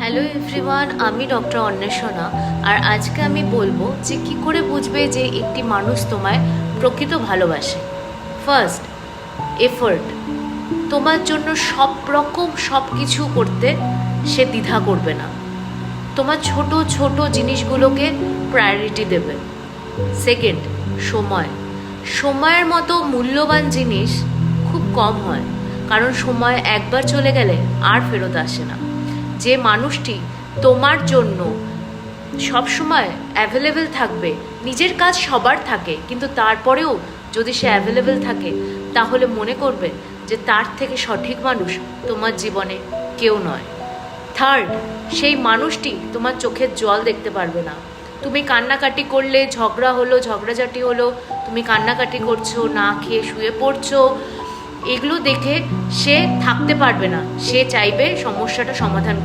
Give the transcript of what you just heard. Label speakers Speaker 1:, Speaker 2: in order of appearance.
Speaker 1: Hello everyone, আমি doctor অন্বেষণা। আর আজকে আমি বলবো যে কি করে বুঝবে যে একটি মানুষ তোমায় প্রকৃত ভালোবাসে। First, effort. তোমার জন্য সব রকম সব কিছু করতে সে দ্বিধা করবে না। তোমার ছোট ছোট জিনিসগুলোকে প্রায়োরিটি দেবে। সেকেন্ড, সময়। সময়ের মতো মূল্যবান জিনিস খুব কম হয়, কারণ সময় একবার চলে গেলে আর ফেরত আসে না। যে মানুষটি তোমার জন্য সবসময় অ্যাভেলেবেল থাকবে, নিজের কাজ সবার থাকে, কিন্তু তারপরেও যদি সে অ্যাভেলেবেল থাকে, তাহলে মনে করবে যে তার থেকে সঠিক মানুষ তোমার জীবনে কেউ নয়। থার্ড, সেই মানুষটি তোমার চোখের জল দেখতে পারবে না। তুমি কান্নাকাটি করলে, ঝগড়া হলো, ঝগড়াঝাটি হলো, তুমি কান্নাকাটি করছো, না খেয়ে শুয়ে পড়ছো, এগুলো দেখে সে থাকতে পারবে না। সে চাইবে সমস্যাটা সমাধান